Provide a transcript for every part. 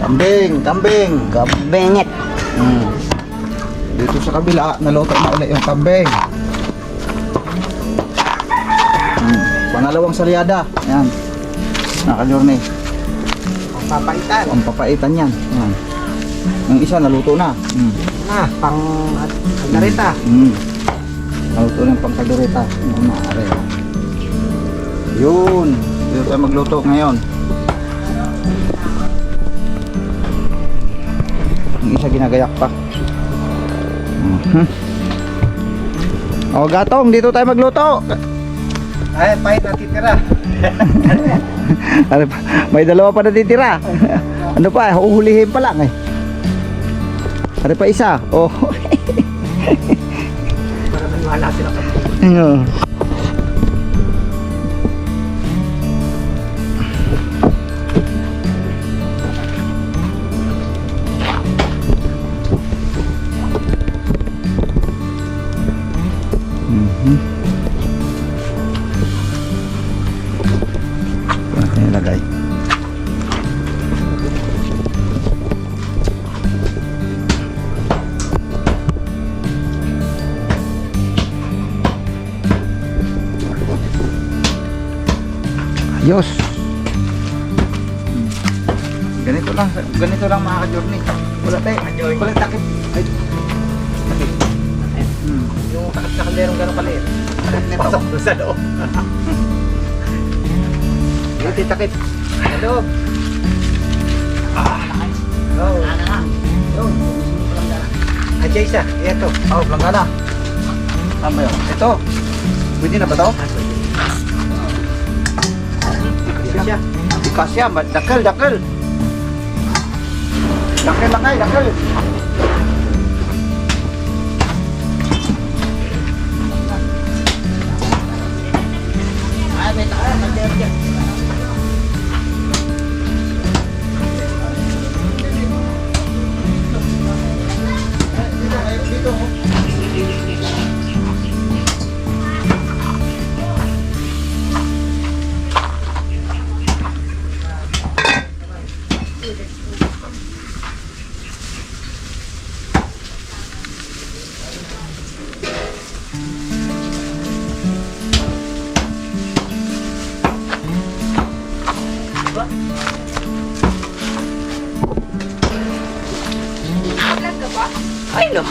Kambing. Kabengit. Dito sa kabila, naluto na ulit yung kambing. Pangalawang salyada. Ayan. Naka-journey. Papaitan. Ang papaitan yan. Ayan. Yung isa naluto na. Pang kaldereta. Naluto na yung pangkaldereta. Maaari. Yun. Dito tayo magluto ngayon. Yung isa ginagayak pa. O gatong, dito tayo magluto. Ay, pahit na titira. Ano pa? May dalawa pa natitira. Ano pa, uhulihin pa lang eh. Ano pa isa? Oh. Para maniwala sila kami. Ito nilagay. Ayos. Ganito lang mga ka-journey. Wala tayo. Wala takip. Ay. Takip. Yung takip sa kalderong gano'ng kaliit. Pasok doon sa loob. Ito takip. Sa loob. Ay, isa. Ito. Oh, planggana. Tama yun. Ito. Pwede na ba ito? Siya. Kasya, dakal. Dakal lang ay, dakal. Ay, may takip. Kalderong dyan. Ay, no.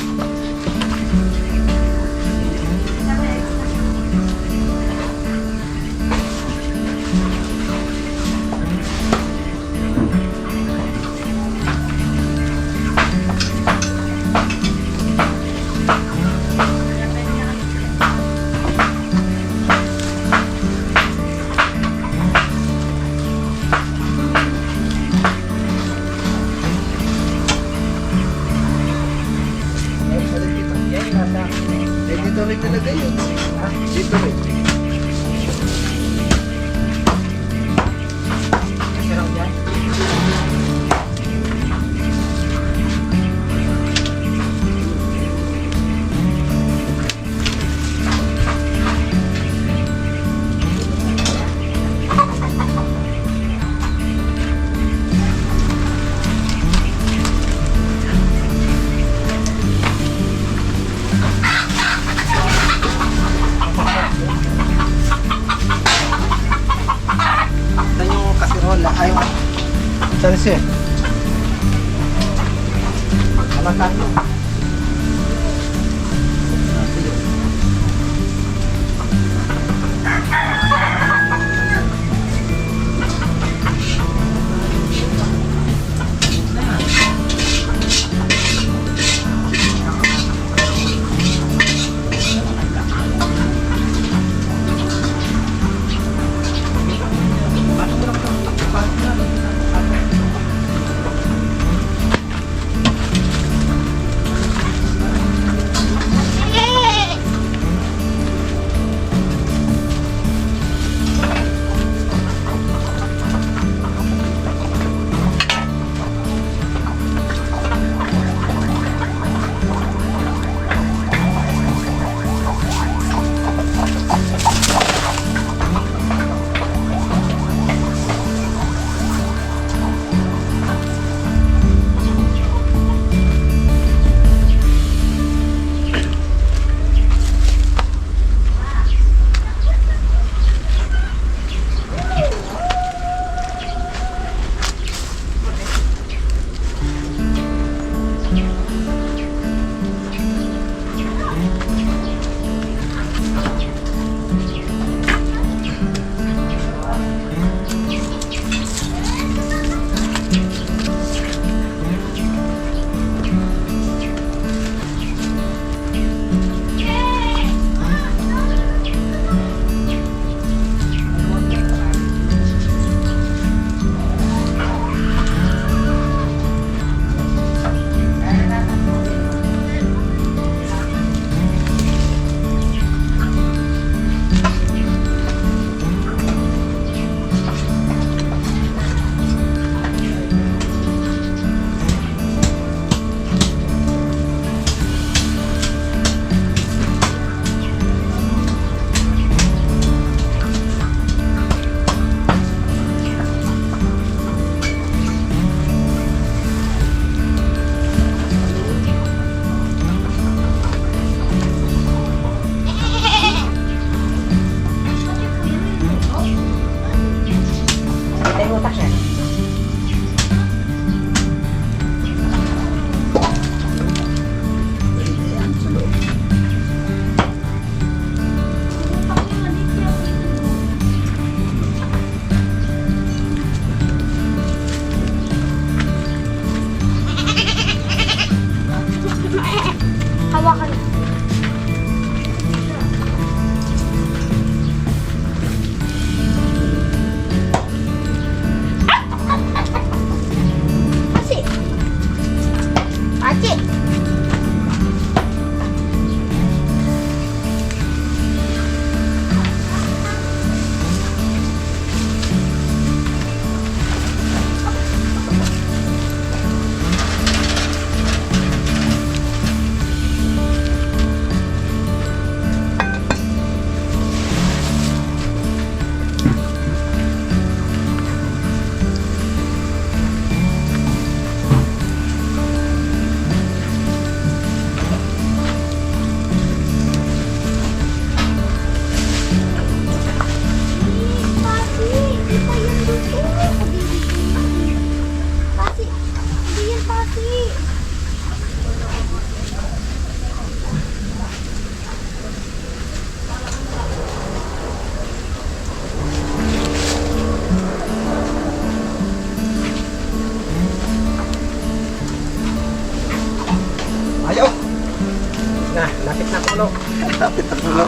Dito rin nilagay yun. Dito rin. Masarap yan. Saan yung kasirola? Ay, saan siya? Alakan mo. no?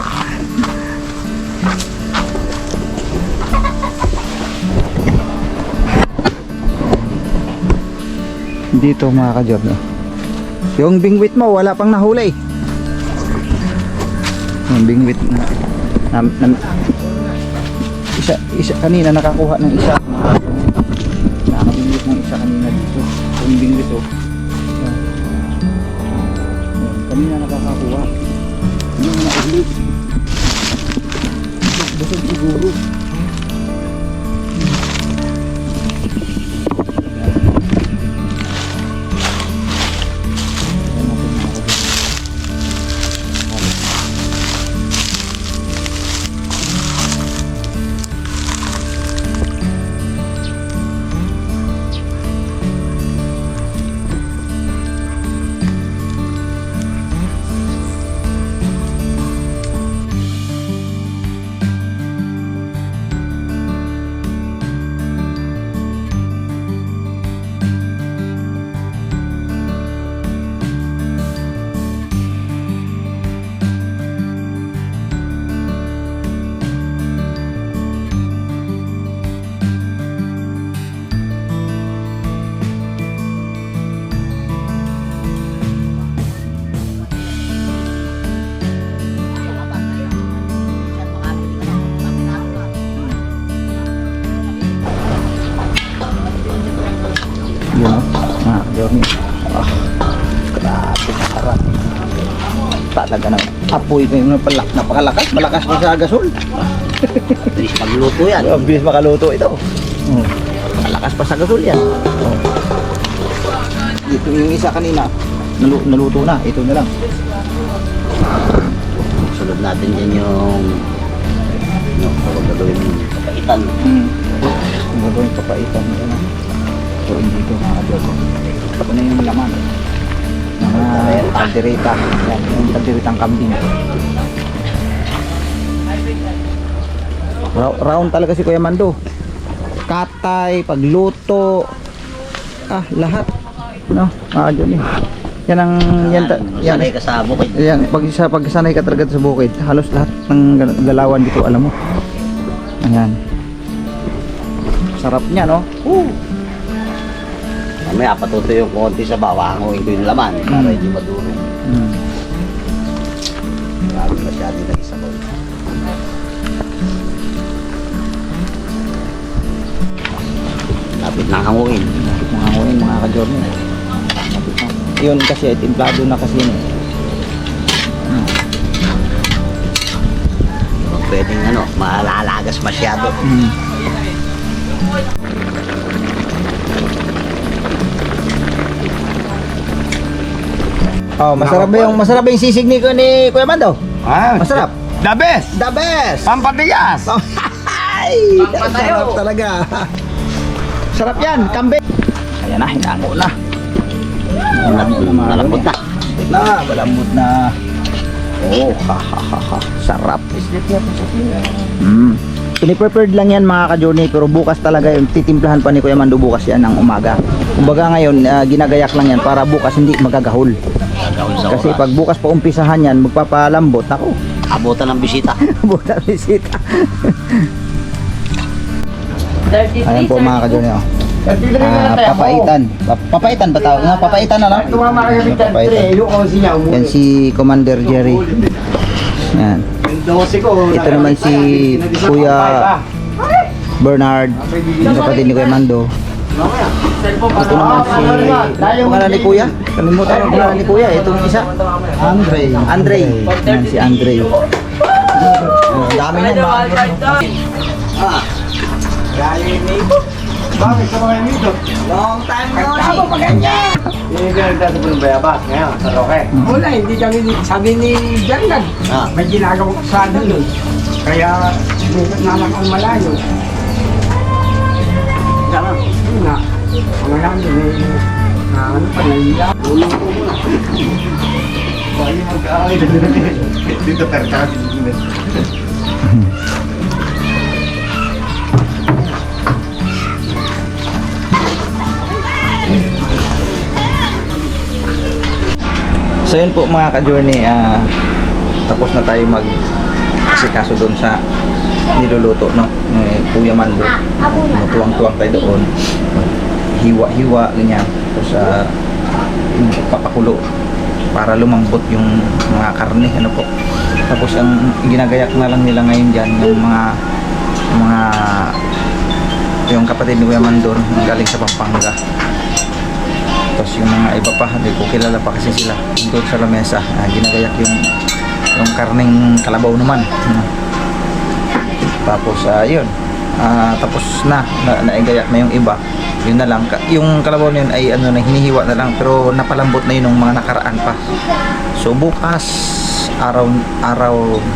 Dito mga ka-journey. Yung bingwit mo wala pang nahuli. Yung bingwit na isa kanina nakakuha ng isa. Nakabingwit ng isa kanina dito. Yung bingwit oh. Kanina nakakakuha. Yung nahuli. Busog siguro. Yun o, mga ka-journey. Ah, grabe sarap. Talaga na apoy ko yung napakalakas, malakas pa sa gasol. Bilis magluto yan. Ang bilis makaluto ito. Malakas pa sa gasol yan. Dito yung isa kanina, naluto na, ito na lang. Sunod natin yan yung gagawin yung papaitan. Ang gagawin papaitan nila na. So dito mga ka-journey. Ito na yung laman. Mga kaldereta. Yan, yung kalderetang kambing. Round talaga si Kuya Mando. Katay, pagluto, lahat. No, Johnny. Yan ang yan Sanay ka sa bukid. yan pag sanay ka talaga sa bukid, halos lahat ng galawan dito alam mo. Ayan. Sarap niya, no? Mamaya patuto yung konti sa bawangoin ko yung laman para hindi madurog. Marami masyado na isabaw. Lapit na hanguin. Mga ngunin, mga ka-journey. Yun kasi timplado na kasi yun. Pwedeng malalagas masyado. Oh, masarap ba yung sisig ni Kuya Mando? Masarap. The best! The best. Pampatigas! Ay, sarap talaga. Sarap yan, kambing. Ayan na, hinango na. Malambot na. Malambot na. Oh, ha. Sarap. Piniprepared lang yan mga ka-journey, pero bukas talaga yung titimplahan pa ni Kuya Mando bukas yan ng umaga. Kumbaga ngayon, ginagayak lang yan para bukas hindi magagahol. Kasi pag bukas pa umpisahan yan, magpapalambot ako. Abutan ng bisita. Abutan ng bisita. Ayan po mga ka-journey. Oh. Papaitan. Papaitan ba tawag? Papaitan na lang. Papaitan. Yan si Commander Jerry. Yan. Ito naman si Kuya Bernard, yung kapatid ni Kuya Mando. Ito naman si pangalan ni Kuya. Kalimutan ang pangalan ni Kuya. Itong isa Andre. Yan si Andre. Dami na Bakit sa mga nito? long time no see. Hindi ka nagtasa po ng bayabas ngayon sa Roque. Wala, hindi kami, sabi ni Jangan, may ginagawa sa doon. Kaya, dito naman ang malayo. Yun na, mga namin, ano pa, naiya. Tulong po muna. Bali mag-aaway na dito perka kasi dito. So yun po mga ka-journey, tapos na tayo mag nag-asikaso doon sa niluluto, no? Kuya Mando. Tuwang-tuwang tayo doon. Hiwa-hiwa, ganyan. Tapos, papakulo para lumambot yung mga karne, ano po. Tapos, ang ginagayak na lang nila ngayon dyan, yung yung kapatid ni Kuya Mandor galing sa Pampanga. Tapos yung mga iba pa, hindi ko kilala pa kasi sila doon sa lamesa. Ginagayak yung karneng kalabaw naman. Tapos yun. Tapos naigayak na yung iba. Yun na lang. Yung kalabaw na yun ay hinihiwa na lang, pero napalambot na yun ng mga nakaraan pa. So bukas, araw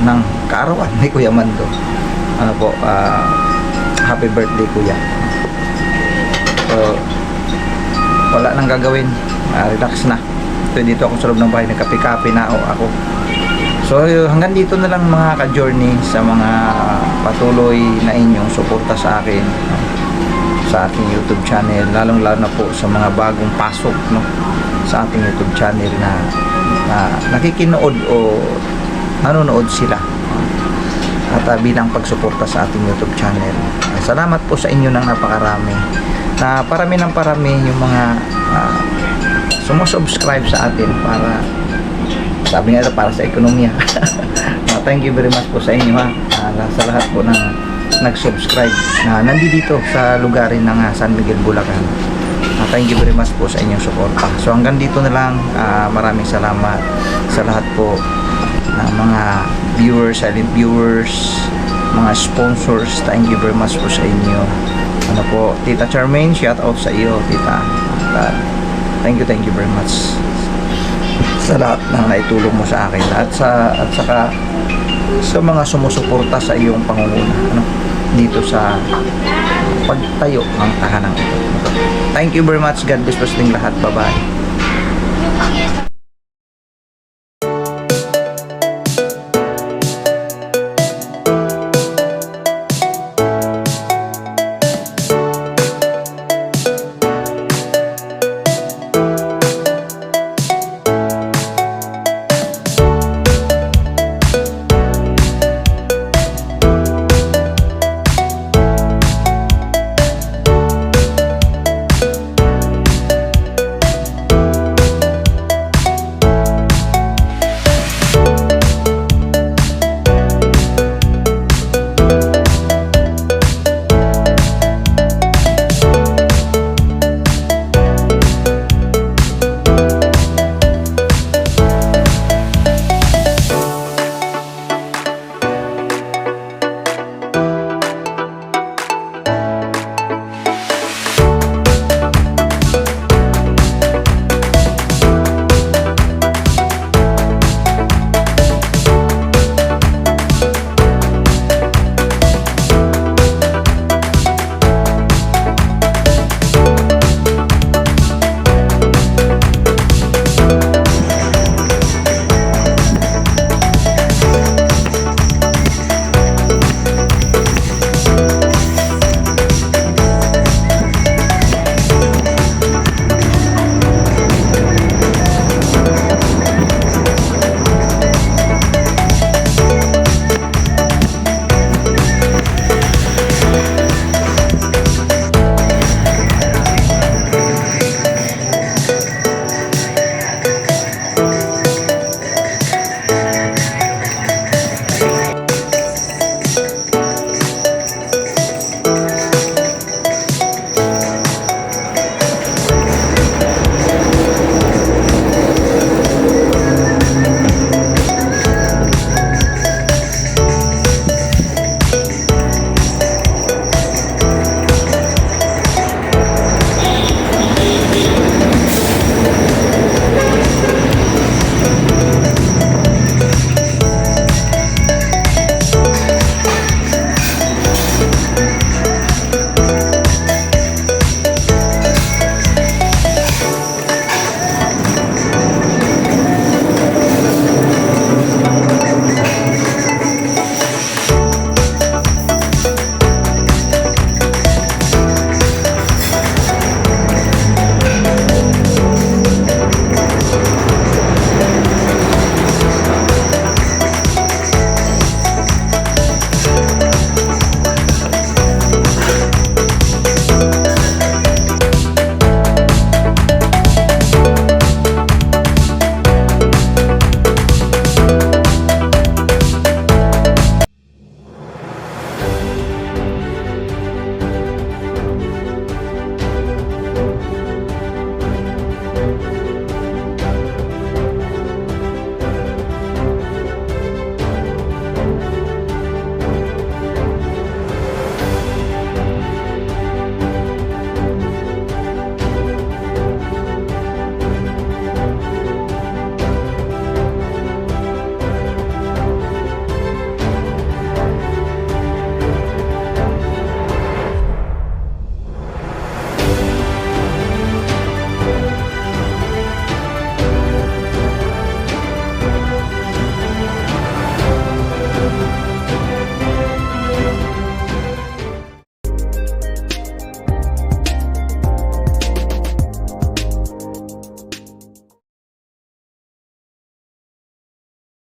ng kaarawan ni Kuya Mando. Ano po, happy birthday Kuya. So wala nang gagawin, relax na. So dito ako sa loob ng bahay, nagkape-kape na ako. So hanggang dito na lang mga ka-journey, sa mga patuloy na inyong suporta sa akin, sa ating YouTube channel, lalong-lalo na po sa mga bagong pasok, no, sa ating YouTube channel na nakikinood o nanonood sila, at bilang pagsuporta sa ating YouTube channel. Salamat po sa inyo ng napakarami, na parami ng parami yung mga sumusubscribe sa atin, para sabi nga ito, para sa ekonomiya. Thank you very much po sa inyo, sa lahat po ng nag-subscribe na nandito sa lugarin ng San Miguel, Bulacan. Thank you very much po sa inyong suporta. So hanggang dito na lang. Maraming salamat sa lahat po ng mga viewers, silent viewers, mga sponsors. Thank you very much po sa inyo. Ano po, Tita Charmaine, shout out sa iyo, Tita. Thank you very much sa lahat ng naitulong mo sa akin, at saka sa mga sumusuporta sa iyong pangunguna, ano, dito sa pagtayo ng tahanang ito. Thank you very much. God bless po sa lahat. Bye bye.